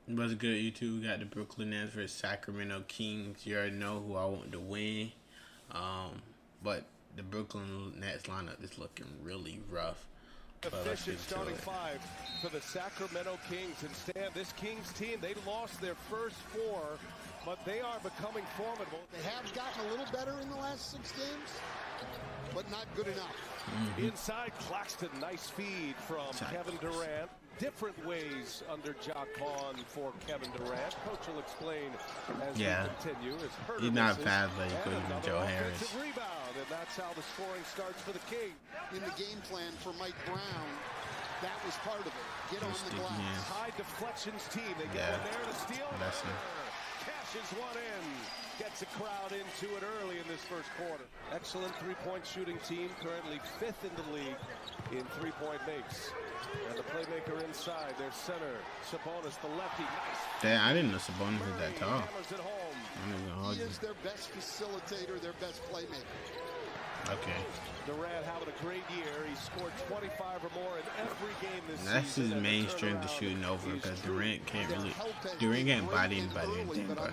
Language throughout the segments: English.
What's good, YouTube? We got the Brooklyn Nets versus Sacramento Kings. You already know who I want to win. But the Brooklyn Nets lineup is looking really rough. Efficient starting five for the Sacramento Kings. And Stan, this Kings team, they lost their first four, but they are becoming formidable. They have gotten a little better in the last 6 games, but not good enough. Inside, Claxton, nice feed from Kevin Durant. Different ways under Jock Vaughn for Kevin Durant. Coach will explain as we continue. He's not bad, but he couldn't even Joe Harris. Rebound, and that's how the scoring starts for the Kings. In the game plan for Mike Brown, that was part of it. Get on the glass. High deflections team. They get in there to steal. Cashes one in. Gets a crowd into it early in this first quarter. Excellent three-point shooting team. Currently 5th in the league in three-point makes. And the playmaker inside, their center, Sabonis, the lefty. Nice. Damn, I didn't know Sabonis was that tall. He is their best facilitator, their best playmaker. Okay. Durant having a great year. He scored 25 or more in every game this season. That's his main strength to shooting over, because Durant can't body anybody or anything, bro.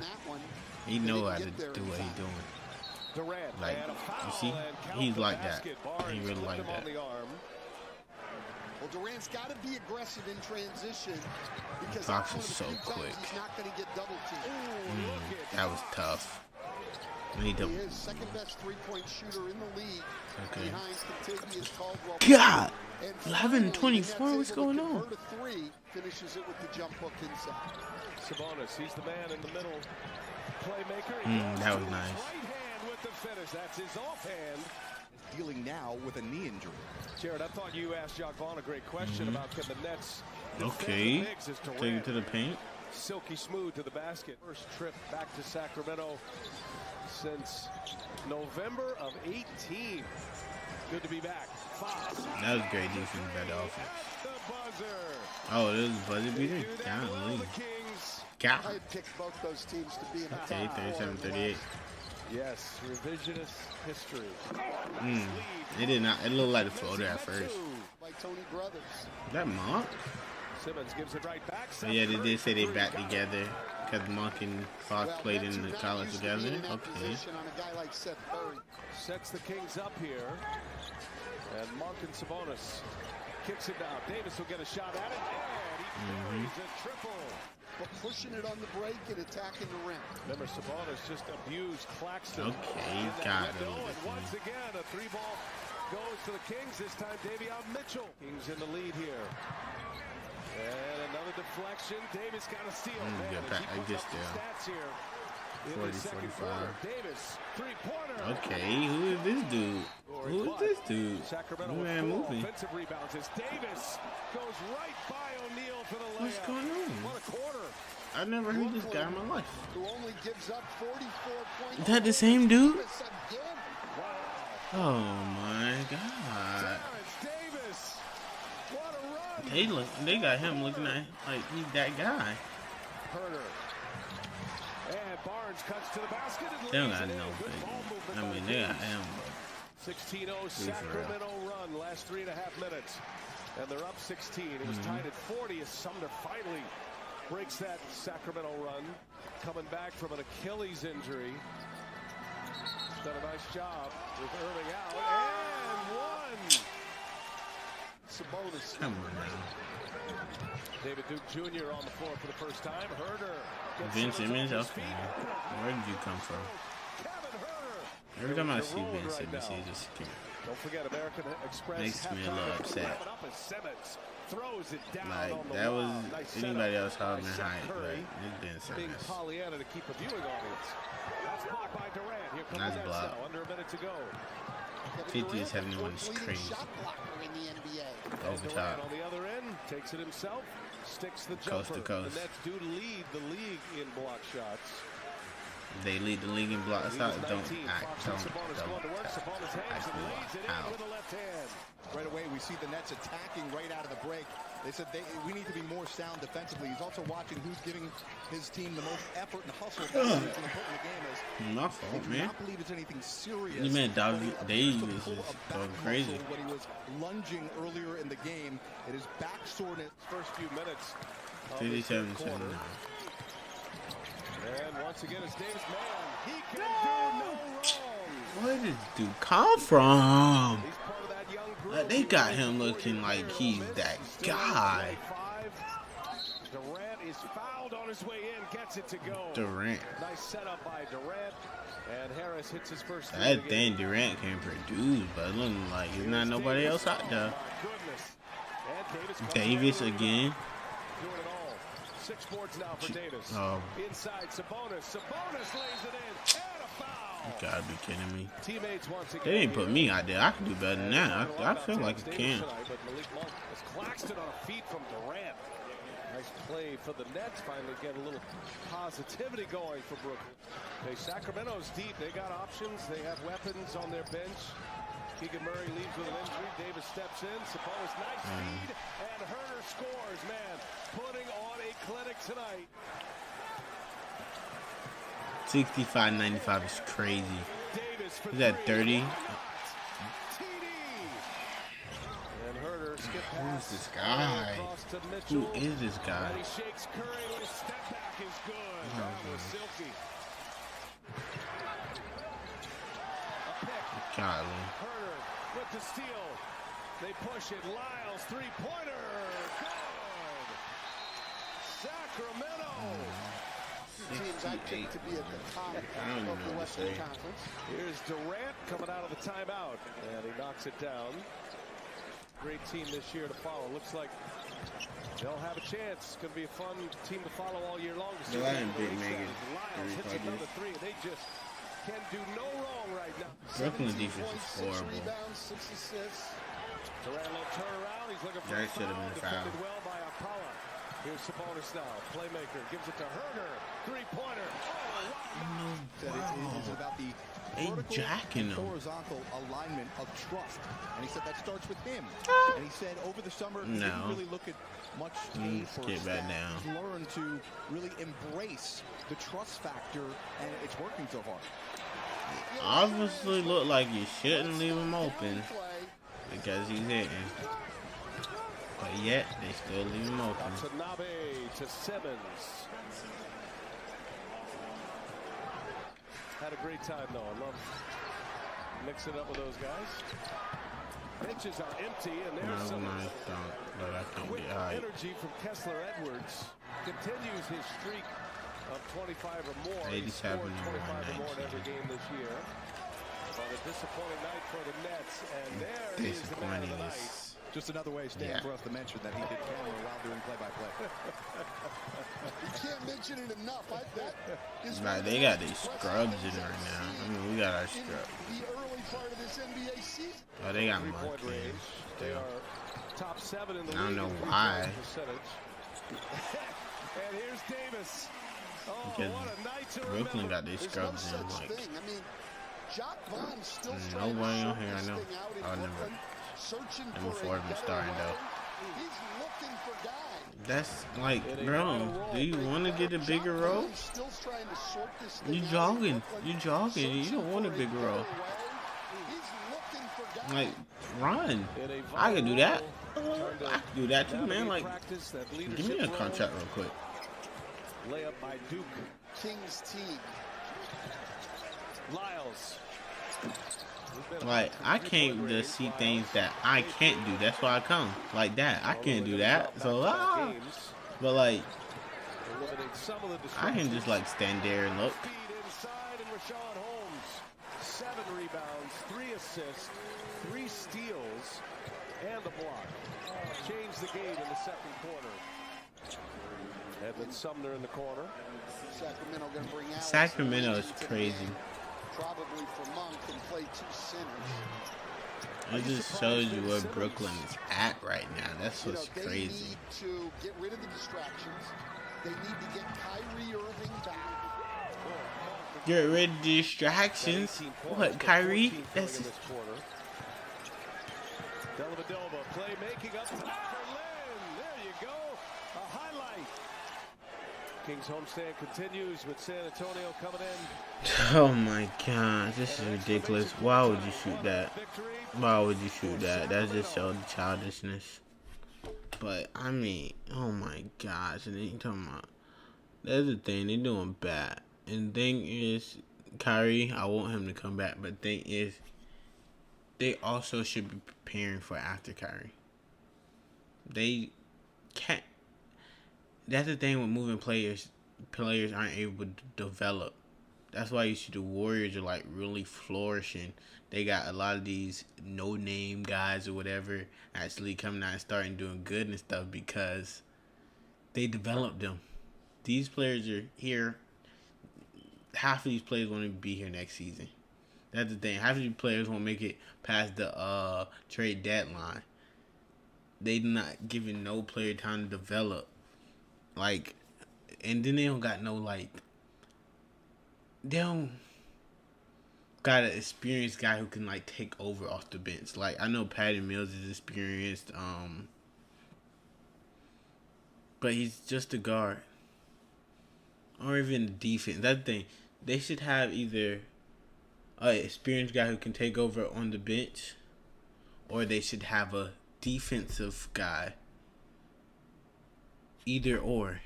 He know how to do what he's doing. Like, you see, he's like that. He really like that. Well, Durant's got to be aggressive in transition because Fox is so quick. He's not going to get double teamed. That was tough. He is second best three-point shooter in the league. Okay. God, 11-24. What's going on? Finishes it with the jump hook inside. Sabonis, he's the man in the middle. Playmaker. That was nice. Right hand with the finish. That's his offhand. Dealing now with a knee injury. Jared, I thought you asked Jock Vaughn a great question about can the Nets take it to the paint. Silky smooth to the basket. First trip back to Sacramento since November of 18. Good to be back. That was great defense, better offense. The buzzer. Oh, this is buzzer beater? Golly. I picked both those teams to be in the Okay, 37-38. Yes, revisionist history. It did not. It looked like a floater at first. Like Tony Brothers. Is that Monk? Simmons gives it right back. So yeah, they did say they back together because Monk and Fox played in the college together. Okay. Sets the Kings up here, and Monk and Sabonis kicks it down. Davis will get a shot at it, and he buries a triple. But pushing it on the break and attacking the rim. Remember, Sabonis just abused Claxton. Okay, got it. Once again, a 3-ball goes to the Kings. This time, Davion Mitchell. Kings in the lead here. And another deflection. Davis got a steal. I guess stats here. 40-45. Davis, three-pointer. Okay, who is this dude? Who is this dude? Sacramento man moving. Offensive rebounds as Davis goes right by O'Neal for the layup. What's going on? What a quarter. I never heard this guy in my life. Who only gives up 44 points. Is that the same dude? Wow. Oh my God. Davis. What a run. They got him looking at like he's that guy. Herder. And Barnes cuts to the basket. They don't got no big. I mean, they got him. 16-0 Sacramento run, last 3.5 minutes. And they're up 16. It was tied at 40 as Sumner finally breaks that Sacramento run. Coming back from an Achilles injury. Done a nice job with Irving out. And one. Sabonis. Come on now. David Duke Jr. on the floor for the first time. Herder. Vince Simmons? Okay. Where did you come from? Every time I see Vince Simmons, he just don't forget American Express makes me a little upset. Throws it down like that was anybody else holding their height, but it's been Simmons. Pollyanna to keep a viewing audience. That's blocked by Durant. Here comes nice block. Under a minute to go. 50 is 71 is crazy. Over top. On the other end, takes it himself, sticks the jumper. Coast to coast. The Nets do lead the league in block shots. They lead the league in block shots. Don't act. Don't Right away, we see the Nets attacking right out of the break. They said we need to be more sound defensively. He's also watching who's giving his team the most effort and hustle. That's what's important in the game is. My fault, man. I don't believe it's anything serious. You mean Davis is going crazy. When he was lunging earlier in the game, it is back soreness. First few minutes 57-79. And once again, it's Davis, man. He can do no wrong. Where did this dude come from? He's part of that young group. Like, they got him looking like he's that guy. Durant is fouled on his way in, gets it to go. Durant. Nice setup by Durant. And Harris hits his first three. That thing Durant can produce, but it looking like there's not nobody else out there. Davis again. Doing it all. 6 boards now for Davis. Inside Sabonis. Sabonis lays it in. And a foul. You gotta be kidding me. Teammates once again. They didn't put me out there. I can do better than that. I feel like I can. But Malik Monk is Claxton on a feed from Durant. Nice play for the Nets. Finally get a little positivity going for Brooklyn. Sacramento's deep. They got options. They have weapons on their bench. Keegan Murray leaves with an injury. Davis steps in. Sabonis, nice feed. And Herter scores. Man, putting on a clinic tonight. 65-95 is crazy. Is that 30? Who's this guy? Who is this guy? He shakes Curry with a step back is good. That was silky. A pick. Golly. Herter with the steal. They push it. Lyles three-pointer. Good. Sacramento. Teams I picked to be at the top of the Western Conference. Here's Durant coming out of the timeout, and he knocks it down. Great team this year to follow. Looks like they'll have a chance. It's going to be a fun team to follow all year long. Lyles hits another three. They just can do no wrong right now. Brooklyn defense is horrible. Rebounds, 6 assists. Durant will turn around. He's looking for That a should have been a foul. Defended well by Apala. Here's Sabonis now. Playmaker gives it to Herter. Three-pointer. It's about the jacking him. horizontal alignment of trust, and he said that starts with him. And he said over the summer he didn't really look at much tape or Get back down. He's learned to really embrace the trust factor, and it's working so far. Obviously look like you shouldn't leave him open because he's hitting. But yet they still leave him open. To Nabe, to Simmons. Had a great time though. I love mixing up with those guys. Benches are empty, and there's some but I can't quick get high. energy from Kessler Edwards. Continues his streak of 25 or more. 87 He's scored 25 or more in 19. every game this year. But a disappointing night for the Nets, and there is the man of the night. Just another way, Stan, for us to mention that he did camera while doing play-by-play. You can't mention it enough. Like, they got these scrubs in right now. I mean, we got our scrubs. The early part of this NBA season. Oh, they got Three-point monkeys. range. They are top 7 in the league. I don't know in why. percentage. And here's Davis. Oh, Because what a night to Brooklyn remember. got these There's no scrubs in. such Like, thing. I mean, Jock Vaughn's still trying nobody to on sort here I this know. thing out in I'll never. Brooklyn, searching Number for 4 a been better starting way. though. He's looking for guys. That's like, bro, do you want to get a bigger role? He's still trying to sort this thing You out in jogging. Brooklyn, You jogging. You searching don't want a for bigger better role. way. He's looking for guys. Like, run. In a I can do that. vulnerable, I can do that too, man. navigate Like, practice, that give me leadership a role. contract real quick. Layup by Duke. King's team. Lyles. Like, I can't just see things that I can't do. That's why I come. Like that. I can't do that. So, but like, I can just like stand there and look. Speed inside, and Rashawn Holmes. 7 rebounds, 3 assists, 3 steals, and a block. Changed the game in the second quarter. Edmund Sumner in the corner. Sacramento going to bring out. Sacramento is crazy. Probably for Monk and play 2 centers. It just shows you where Brooklyn is at right now. That's what's They crazy. need to get rid of the distractions. They need to get Kyrie Irving back. Get rid of the distractions. What, Kyrie? That's in this quarter. Dellavedova play making up for Lynn. There you go. A highlight. Kings homestand continues with San Antonio coming in. Oh my God, this is ridiculous. Why would you shoot that? Why would you shoot that? That just showed childishness. But I mean, oh my gosh! And then you talking about that's the thing, they doing bad. And the thing is, Kyrie, I want him to come back. But the thing is, they also should be preparing for after Kyrie. They can't. That's the thing with moving players. Players aren't able to develop. That's why you see the Warriors are like really flourishing. They got a lot of these no-name guys or whatever actually coming out and starting doing good and stuff because they developed them. These players are here. Half of these players want to be here next season. That's the thing. Half of these players won't make it past the trade deadline. They not giving no player time to develop. Like, and then they don't got no like. They don't got an experienced guy who can like take over off the bench. Like I know Patty Mills is experienced, but he's just a guard, or even the defense. That's the thing. They should have either an experienced guy who can take over on the bench, or they should have a defensive guy. Either or.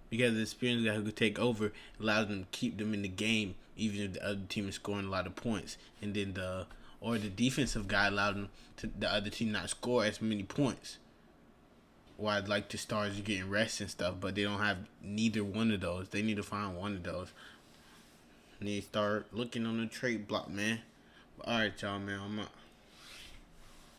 Because the experienced guy who could take over allows them to keep them in the game, even if the other team is scoring a lot of points. And then the defensive guy allowed them to the other team not score as many points. While like the stars are getting rest and stuff, but they don't have neither one of those. They need to find one of those. They need to start looking on the trade block, man. But all right, y'all, man. I'm out.